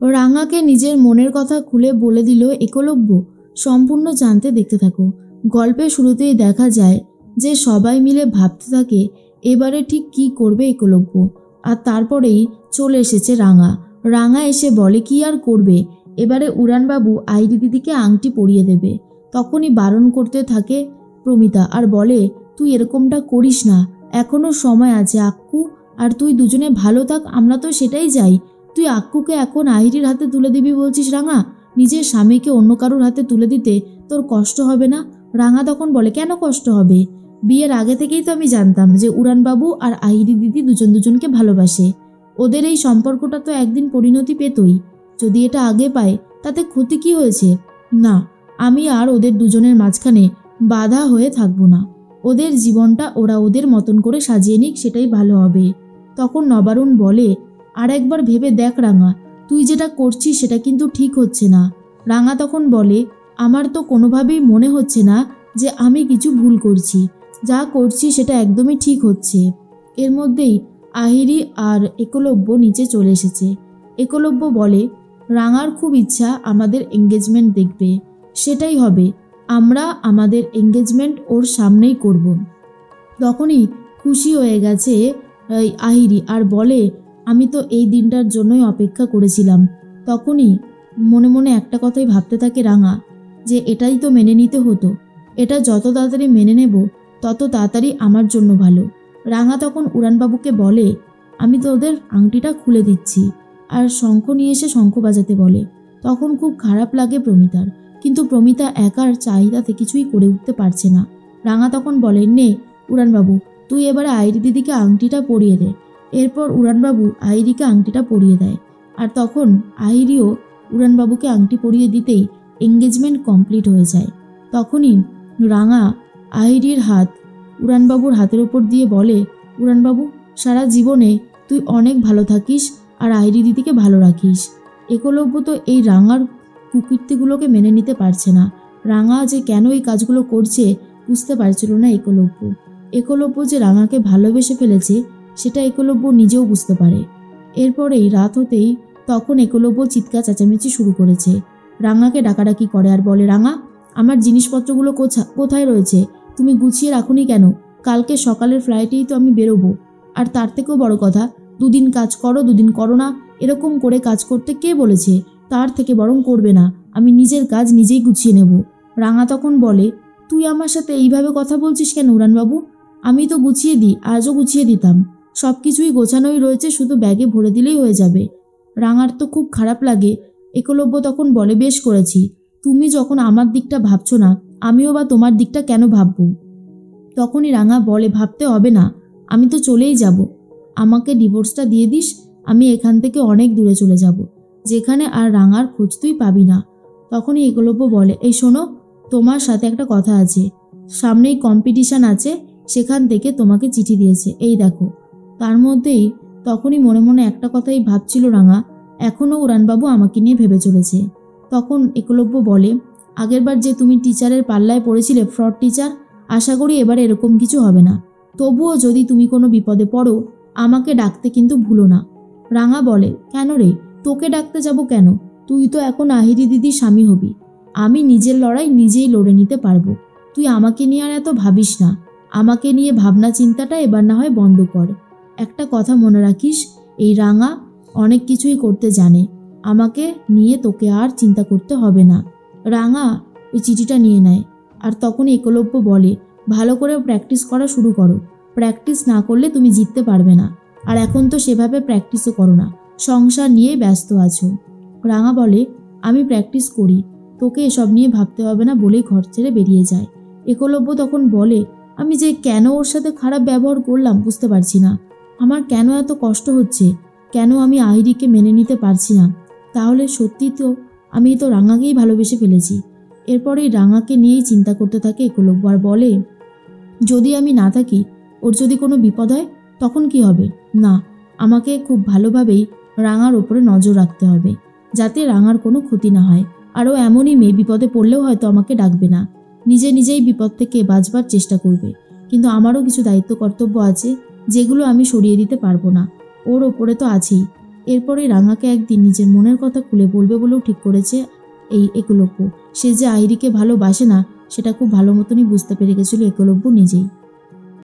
রাঙাকে নিজের মনের কথা খুলে বলে দিল একলব্য। সম্পূর্ণ জানতে দেখতে থাকো। গল্পের শুরুতেই দেখা যায় যে সবাই মিলে ভাবতে থাকে এবারে ঠিক কি করবে একলব্য। আর তারপরেই চলে এসেছে রাঙা। রাঙা এসে বলে কি আর করবে, এবারে উড়ানবাবু আইরি দিদিকে আংটি পরিয়ে দেবে। তখনই বারণ করতে থাকে প্রমিতা আর বলে তুই এরকমটা করিস না, এখনো সময় আছে আক্কু, আর তুই দুজনে ভালো থাক, আমরা তো সেটাই চাই। তুই আক্কুকে এখন আহিরির হাতে তুলে দিবি বলছিস রাঙা? নিজের স্বামীকে অন্য কারোর হাতে তুলে দিতে তোর কষ্ট হবে না? রাঙা তখন বলে কেন কষ্ট হবে, বিয়ের আগে থেকেই তো আমি জানতাম যে উড়ানবাবু আর আহিরি দিদি দুজন দুজনকে ভালোবাসে। ওদের এই সম্পর্কটা তো একদিন পরিণতি পেতই, যদি এটা আগে পায় তাতে ক্ষতি কি হয়েছে? না, আমি আর ওদের দুজনের মাঝখানে বাধা হয়ে থাকবো না। ওদের জীবনটা ওরা ওদের মতন করে সাজিয়ে নিক, সেটাই ভালো হবে। তখন নবারুণ বলে আর একবার ভেবে দেখ রাঙা, তুই যেটা করছিস সেটা কিন্তু ঠিক হচ্ছে না। রাঙা তখন বলে আমার তো কোনোভাবেই মনে হচ্ছে না যে আমি কিছু ভুল করছি, যা করছি সেটা একদমই ঠিক হচ্ছে। এর মধ্যেই আহিরি আর একলব্য নিচে চলে এসেছে। একলব্য বলে রাঙার খুব ইচ্ছা আমাদের এঙ্গেজমেন্ট দেখবে, সেটাই হবে, আমরা আমাদের এঙ্গেজমেন্ট ওর সামনেই করব। তখনই খুশি হয়ে গেছে আহিরি আর বলে আমি তো এই দিনটার জন্যই অপেক্ষা করেছিলাম। তখনই মনে মনে একটা কথাই ভাবতে থাকে রাঙা, যে এটাই তো মেনে নিতে হতো, এটা যত তাড়াতাড়ি মেনে নেব তত তাড়াতাড়ি আমার জন্য ভালো। রাঙা তখন উড়ানবাবুকে বলে আমি তো ওদের আংটিটা খুলে দিচ্ছি, আর শঙ্খ নিয়ে এসে শঙ্খ বাজাতে বলে। তখন খুব খারাপ লাগে প্রমিতার, কিন্তু প্রমিতা একার চাহিদাতে কিছুই করে উঠতে পারছে না। রাঙা তখন বলে নে উড়ানবাবু, তুই এবারে আইরি দিদিকে আংটিটা পরিয়ে দে। এরপর উড়ানবাবু আহিরিকে আংটিটা পরিয়ে দেয়, আর তখন আহিরিও উড়ানবাবুকে আংটি পরিয়ে দিতেই এঙ্গেজমেন্ট কমপ্লিট হয়ে যায়। তখনই রাঙা আহিরির হাত উড়ানবাবুর হাতের ওপর দিয়ে বলে উড়ানবাবু, সারা জীবনে তুই অনেক ভালো থাকিস আর আহিরি দিদিকে ভালো রাখিস। একলব্য তো এই রাঙার কুকীর্তিগুলোকে মেনে নিতে পারছে না। রাঙা যে কেন এই কাজগুলো করছে বুঝতে পারছিল না একলব্য। একলব্য যে রাঙাকে ভালোবেসে ফেলেছে সেটা একলব্য নিজেও বুঝতে পারে। এরপরেই রাত হতেই তখন একলব্য চিৎকার চেঁচামেচি শুরু করেছে। রাঙাকে ডাকাডাকি করে আর বলে রাঙা, আমার জিনিসপত্রগুলো কোথায় রয়েছে? তুমি গুছিয়ে রাখুনি কেন? কালকে সকালের ফ্লাইটেই তো আমি বেরোবো। আর তার থেকেও বড় কথা, দুদিন কাজ করো দুদিন করো না, এরকম করে কাজ করতে কে বলেছে? তার থেকে বরং করবে না, আমি নিজের কাজ নিজেই গুছিয়ে নেব। রাঙা তখন বলে তুই আমার সাথে এইভাবে কথা বলছিস কেন উড়ানবাবু? আমি তো গুছিয়ে দিই, আজও গুছিয়ে দিতাম, সব কিছুই গোছানোই রয়েছে, শুধু ব্যাগে ভরে দিলেই হয়ে যাবে। রাঙার তো খুব খারাপ লাগে। একলব্য তখন বলে বেশ করেছি, তুমি যখন আমার দিকটা ভাবছো না, আমিও বা তোমার দিকটা কেন ভাববো? তখনই রাঙা বলে ভাবতে হবে না, আমি তো চলেই যাব, আমাকে ডিভোর্সটা দিয়ে দিস, আমি এখান থেকে অনেক দূরে চলে যাব, যেখানে আর রাঙার খোঁজ তুই পাবি না। তখনই একলব্য বলে এই শোনো, তোমার সাথে একটা কথা আছে, সামনেই কম্পিটিশান আছে, সেখান থেকে তোমাকে চিঠি দিয়েছে, এই দেখো। তার মধ্যেই তখনই মনে মনে একটা কথাই ভাবছিল রাঙা, এখনও উড়ানবাবু আমাকে নিয়ে ভেবে চলেছে। তখন একলব্য বলে আগেরবার যে তুমি টিচারের পাল্লায় পড়েছিলে, ফ্রড টিচার, আশা করি এবার এরকম কিছু হবে না। তবুও যদি তুমি কোনো বিপদে পড়ো আমাকে ডাকতে কিন্তু ভুলো না। রাঙা বলে কেন রে, তোকে ডাকতে যাব কেন? তুই তো এখন আহিরি দিদির স্বামী হবি, আমি নিজের লড়াই নিজেই লড়ে নিতে পারবো, তুই আমাকে নিয়ে আর এত ভাবিস না, আমাকে নিয়ে ভাবনা চিন্তাটা এবার না হয় বন্ধ কর। একটা কথা মনে রাখিস, এই রাঙা অনেক কিছুই করতে জানে, আমাকে নিয়ে তোকে আর চিন্তা করতে হবে না। রাঙা ওই চিঠিটা নিয়ে নেয়, আর তখনই একলব্য বলে ভালো করে প্র্যাকটিস করা শুরু করো, প্র্যাকটিস না করলে তুমি জিততে পারবে না, আর এখন তো সেভাবে প্র্যাকটিসও করো না, সংসার নিয়ে ব্যস্ত আছো। রাঙা বলে আমি প্র্যাকটিস করি, তোকে এসব নিয়ে ভাবতে হবে না বলেই ঘর ছেড়ে বেরিয়ে যায়। একলব্য তখন বলে আমি যে কেন ওর সাথে খারাপ ব্যবহার করলাম বুঝতে পারছি না, আমার কেন এত কষ্ট হচ্ছে, কেন আমি আহিরিকে মেনে নিতে পারছি না? তাহলে সত্যি তো আমি তো রাঙাকেই ভালোবেসে ফেলেছি। এরপরেই রাঙাকে নিয়েই চিন্তা করতে থাকে একলব্য আর বলে যদি আমি না থাকি, ওর যদি কোনো বিপদ হয় তখন কি হবে? না, আমাকে খুব ভালোভাবেই রাঙার ওপরে নজর রাখতে হবে, যাতে রাঙার কোনো ক্ষতি না হয়। আরও এমনই মেয়ে বিপদে পড়লেও হয়তো আমাকে ডাকবে না, নিজেই বিপদ থেকে বাঁচবার চেষ্টা করবে, কিন্তু আমারও কিছু দায়িত্ব কর্তব্য আছে যেগুলো আমি সরিয়ে দিতে পারবো না, ওর ওপরে তো আছেই। এরপরে রাঙাকে একদিন নিজের মনের কথা খুলে বলবে বলেও ঠিক করেছে এই একলব্য। সে যে আইরিকে ভালোবাসে না সেটা খুব ভালো মতনই বুঝতে পেরে গেছিল একলব্য নিজেই।